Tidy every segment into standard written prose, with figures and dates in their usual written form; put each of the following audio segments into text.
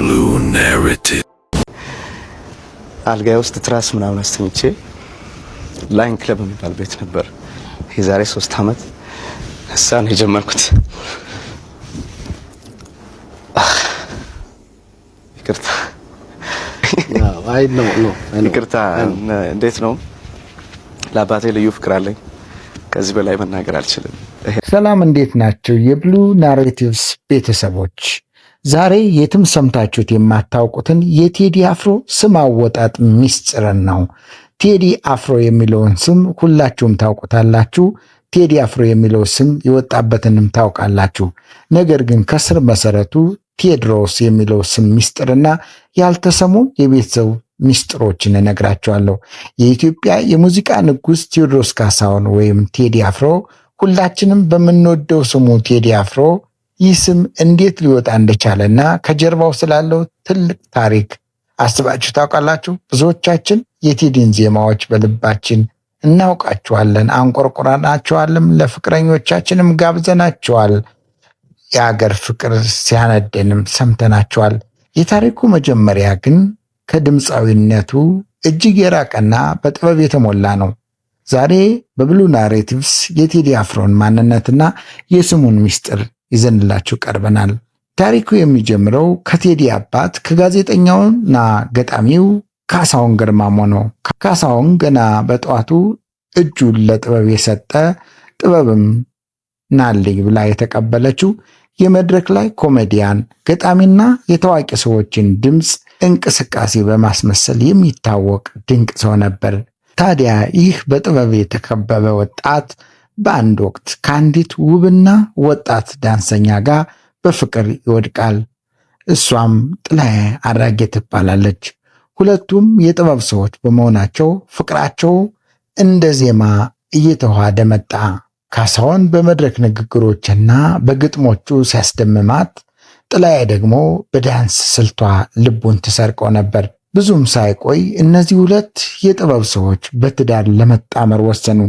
Blue Narrative አልጋዬ ውስጥ ትራስ ምናምን አስተኝቼ ላይን ክለብ የሚባል ቤት ነበር የዛሬ 3 አመት እሳን የጀመርኩት። ይቅርታ ይቅርታ። እንዴት ነው? ለአባቴ ልዩ ፍቅር አለኝ። ከዚህ በላይ መናገር አልችልም። ሰላም፣ እንዴት ናቸው የብሉ ናሬቲቭስ ቤተሰቦች? ዛሬ የትም ሰምታችሁት የማታውቁትን የቴዲ አፍሮ ስም አወጣጥ ሚስጥርን ነው። ቴዲ አፍሮ የሚለውን ስም ሁላችሁም ታውቁታላችሁ። ቴዲ አፍሮ የሚለው ስም የወጣበትንም ታውቃላችሁ። ነገር ግን ከስር መሰረቱ ቴዎድሮስ የሚለው ስም ሚስጥርና ያልተሰሙ የቤተሰቡ ሚስጥሮችን እነግራችኋለሁ። የኢትዮጵያ የሙዚቃ ንጉሥ ቴዎድሮስ ካሳሁን ወይም ቴዲ አፍሮ፣ ሁላችንም በምንወደው ስሙ ቴዲ አፍሮ ይህ ስም እንዴት ሊወጣ እንደቻለና ከጀርባው ስላለው ትልቅ ታሪክ አስባችሁ ታውቃላችሁ? ብዙዎቻችን የቴዲን ዜማዎች በልባችን እናውቃቸዋለን፣ አንቆርቆራናቸዋልም፣ ለፍቅረኞቻችንም ጋብዘናቸዋል። የአገር ፍቅር ሲያነደንም ሰምተናቸዋል። የታሪኩ መጀመሪያ ግን ከድምፃዊነቱ እጅግ የራቀና በጥበብ የተሞላ ነው። ዛሬ በብሉ ናሬቲቭስ የቴዲ አፍሮን ማንነትና የስሙን ሚስጥር ይዘንላችሁ ቀርበናል። ታሪኩ የሚጀምረው ከቴዲ አባት ከጋዜጠኛውና ገጣሚው ካሳሁን ገርማሞ ነው። ካሳሁን ገና በጠዋቱ እጁን ለጥበብ የሰጠ ጥበብም ናልኝ ብላ የተቀበለችው የመድረክ ላይ ኮሜዲያን ገጣሚና የታዋቂ ሰዎችን ድምፅ እንቅስቃሴ በማስመሰል የሚታወቅ ድንቅ ሰው ነበር። ታዲያ ይህ በጥበብ የተከበበ ወጣት በአንድ ወቅት ከአንዲት ውብና ወጣት ዳንሰኛ ጋር በፍቅር ይወድቃል። እሷም ጥላዬ አራጌ ትባላለች። ሁለቱም የጥበብ ሰዎች በመሆናቸው ፍቅራቸው እንደ ዜማ እየተዋሃደ መጣ። ካሳሁን በመድረክ ንግግሮችና በግጥሞቹ ሲያስደምማት፣ ጥላዬ ደግሞ በዳንስ ስልቷ ልቡን ትሰርቀው ነበር። ብዙም ሳይቆይ እነዚህ ሁለት የጥበብ ሰዎች በትዳር ለመጣመር ወሰኑ።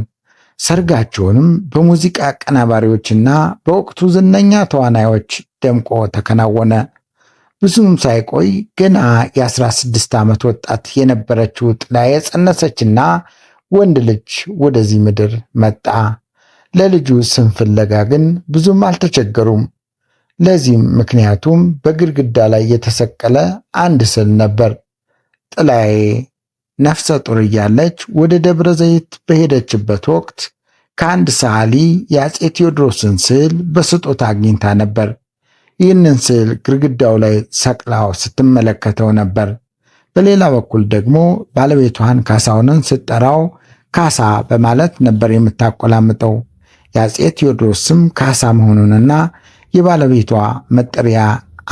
ሰርጋቸውንም በሙዚቃ አቀናባሪዎችና በወቅቱ ዝነኛ ተዋናዮች ደምቆ ተከናወነ። ብዙም ሳይቆይ ገና የ16 ዓመት ወጣት የነበረችው ጥላዬ ጸነሰችና ወንድ ልጅ ወደዚህ ምድር መጣ። ለልጁ ስም ፍለጋ ግን ብዙም አልተቸገሩም። ለዚህም ምክንያቱም በግድግዳ ላይ የተሰቀለ አንድ ስዕል ነበር። ጥላዬ ነፍሰ ጡር እያለች ወደ ደብረ ዘይት በሄደችበት ወቅት ከአንድ ሰዓሊ የአፄ ቴዎድሮስን ስዕል በስጦታ አግኝታ ነበር። ይህንን ስዕል ግድግዳው ላይ ሰቅላው ስትመለከተው ነበር። በሌላ በኩል ደግሞ ባለቤቷን ካሳሁንን ስትጠራው ካሳ በማለት ነበር የምታቆላምጠው። የአፄ ቴዎድሮስ ስም ካሳ መሆኑንና የባለቤቷ መጠሪያ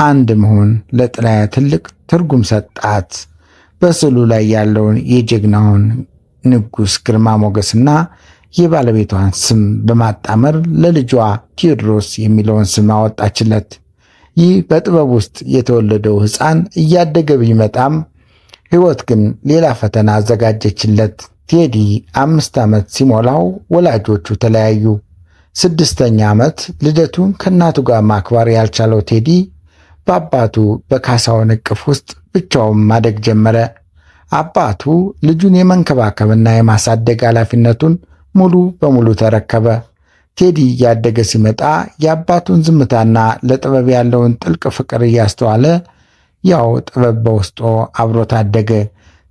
አንድ መሆን ለጥላዬ ትልቅ ትርጉም ሰጣት። በስዕሉ ላይ ያለውን የጀግናውን ንጉሥ ግርማ ሞገስና የባለቤቷን ስም በማጣመር ለልጇ ቴዎድሮስ የሚለውን ስም አወጣችለት። ይህ በጥበብ ውስጥ የተወለደው ሕፃን እያደገ ቢመጣም ሕይወት ግን ሌላ ፈተና አዘጋጀችለት። ቴዲ 5 ዓመት ሲሞላው ወላጆቹ ተለያዩ። 6ኛ ዓመት ልደቱን ከእናቱ ጋር ማክበር ያልቻለው ቴዲ በአባቱ በካሳሁን እቅፍ ውስጥ ብቻውን ማደግ ጀመረ። አባቱ ልጁን የመንከባከብና የማሳደግ ኃላፊነቱን ሙሉ በሙሉ ተረከበ። ቴዲ እያደገ ሲመጣ የአባቱን ዝምታና ለጥበብ ያለውን ጥልቅ ፍቅር እያስተዋለ ያው ጥበብ በውስጡ አብሮት አደገ።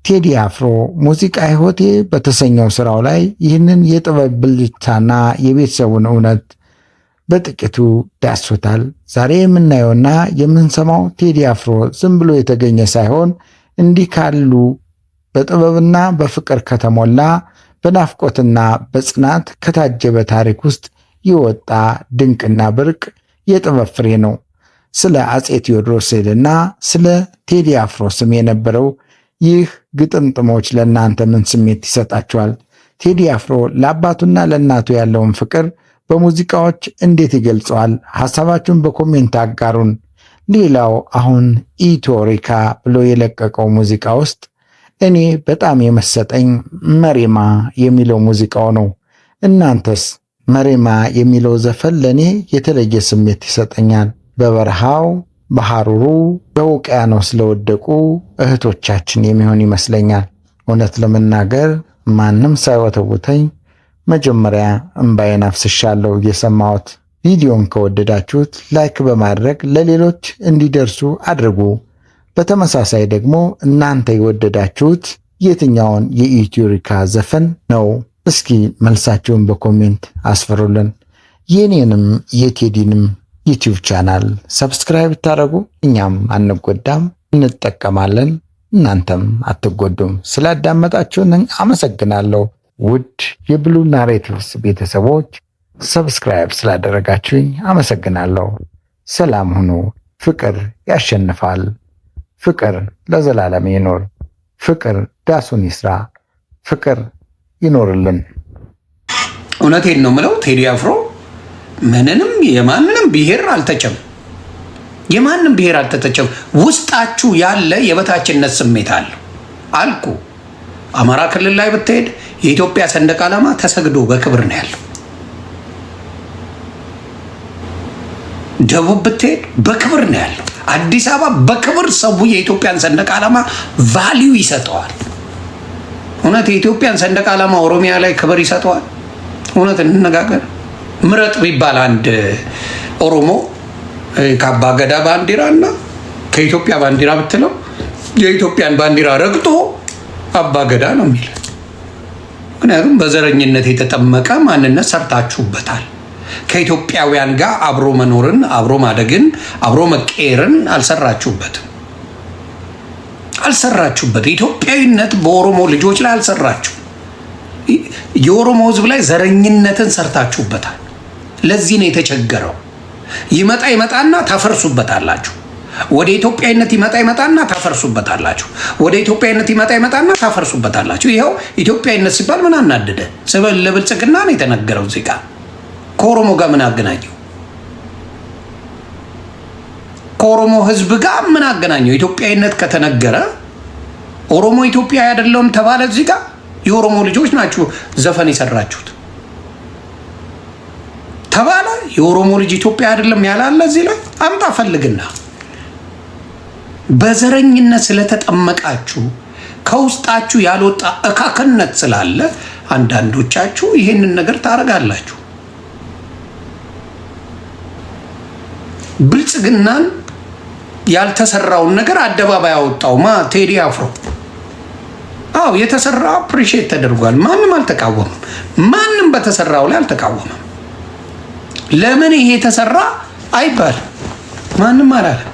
ቴዲ አፍሮ ሙዚቃ ሕይወቴ በተሰኘው ስራው ላይ ይህንን የጥበብ ብልጭታና የቤተሰቡን እውነት በጥቂቱ ዳሶታል። ዛሬ የምናየውና የምንሰማው ቴዲ አፍሮ ዝም ብሎ የተገኘ ሳይሆን እንዲህ ካሉ በጥበብና በፍቅር ከተሞላ በናፍቆትና በጽናት ከታጀበ ታሪክ ውስጥ የወጣ ድንቅና ብርቅ የጥበብ ፍሬ ነው። ስለ አፄ ቴዎድሮስ ስዕልና ስለ ቴዲ አፍሮ ስም የነበረው ይህ ግጥምጥሞች ለእናንተ ምን ስሜት ይሰጣችኋል? ቴዲ አፍሮ ለአባቱና ለእናቱ ያለውን ፍቅር በሙዚቃዎች እንዴት ይገልጸዋል? ሐሳባችሁን በኮሜንት አጋሩን። ሌላው አሁን ኢትዮሪካ ብሎ የለቀቀው ሙዚቃ ውስጥ እኔ በጣም የመሰጠኝ መሬማ የሚለው ሙዚቃው ነው። እናንተስ? መሬማ የሚለው ዘፈን ለእኔ የተለየ ስሜት ይሰጠኛል። በበረሃው በሐሩሩ በውቅያኖስ ለወደቁ እህቶቻችን የሚሆን ይመስለኛል። እውነት ለመናገር ማንም ሳይወተውተኝ መጀመሪያ እምባዬን አፍስሻለሁ እየሰማሁት። ቪዲዮን ከወደዳችሁት ላይክ በማድረግ ለሌሎች እንዲደርሱ አድርጉ። በተመሳሳይ ደግሞ እናንተ የወደዳችሁት የትኛውን የኢትዮሪካ ዘፈን ነው? እስኪ መልሳችሁን በኮሜንት አስፈሩልን። የኔንም የቴዲንም ዩቲዩብ ቻናል ሰብስክራይብ ብታደርጉ እኛም አንጎዳም፣ እንጠቀማለን፣ እናንተም አትጎዱም። ስላዳመጣችሁን አመሰግናለሁ። ውድ የብሉ ናሬቲቭስ ቤተሰቦች ሰብስክራይብ ስላደረጋችሁኝ አመሰግናለሁ። ሰላም ሁኑ። ፍቅር ያሸንፋል። ፍቅር ለዘላለም ይኖር። ፍቅር ዳሱን ይስራ። ፍቅር ይኖርልን። እውነቴን ነው የምለው። ቴዲ አፍሮ ምንንም የማንንም ብሔር አልተቸም። የማንም ብሔር አልተተቸም። ውስጣችሁ ያለ የበታችነት ስሜት አለ አልኩ። አማራ ክልል ላይ ብትሄድ የኢትዮጵያ ሰንደቅ ዓላማ ተሰግዶ በክብር ነው ያለው። ደቡብ ብትሄድ በክብር ነው ያለው። አዲስ አበባ በክብር ሰው የኢትዮጵያን ሰንደቅ ዓላማ ቫልዩ ይሰጠዋል። እውነት የኢትዮጵያን ሰንደቅ ዓላማ ኦሮሚያ ላይ ክብር ይሰጠዋል? እውነት እንነጋገር። ምረጥ ቢባል አንድ ኦሮሞ ከአባ ገዳ ባንዲራ እና ከኢትዮጵያ ባንዲራ ብትለው የኢትዮጵያን ባንዲራ ረግጦ አባ ገዳ ነው የሚል። ምክንያቱም በዘረኝነት የተጠመቀ ማንነት ሰርታችሁበታል። ከኢትዮጵያውያን ጋር አብሮ መኖርን፣ አብሮ ማደግን፣ አብሮ መቀየርን አልሰራችሁበትም። ኢትዮጵያዊነት በኦሮሞ ልጆች ላይ አልሰራችሁ። የኦሮሞ ሕዝብ ላይ ዘረኝነትን ሰርታችሁበታል። ለዚህ ነው የተቸገረው። ይመጣና ታፈርሱበታላችሁ። ወደ ኢትዮጵያዊነት ይመጣና ታፈርሱበታላችሁ። ወደ ኢትዮጵያዊነት ይመጣና ታፈርሱበታላችሁ። ይኸው ኢትዮጵያዊነት ሲባል ምን አናደደ? ለብልጽግና ነው የተነገረው። እዚህ ጋር ከኦሮሞ ጋር ምን አገናኘው? ከኦሮሞ ህዝብ ጋር ምን አገናኘው? ኢትዮጵያዊነት ከተነገረ ኦሮሞ ኢትዮጵያ አይደለም ተባለ። እዚህ ጋር የኦሮሞ ልጆች ናችሁ ዘፈን የሰራችሁት ተባለ። የኦሮሞ ልጅ ኢትዮጵያ አይደለም ያላለ እዚህ ላይ አምጣ ፈልግና። በዘረኝነት ስለተጠመቃችሁ ከውስጣችሁ ያልወጣ እካክነት ስላለ አንዳንዶቻችሁ ይሄንን ነገር ታረጋላችሁ። ብልጽግናን ያልተሰራውን ነገር አደባባይ አወጣው ቴዲ አፍሮ። አዎ የተሰራ አፕሪሺየት ተደርጓል። ማንም አልተቃወመም። ማንም በተሰራው ላይ አልተቃወመም። ለምን ይሄ ተሰራ አይባልም። ማንም አላለም።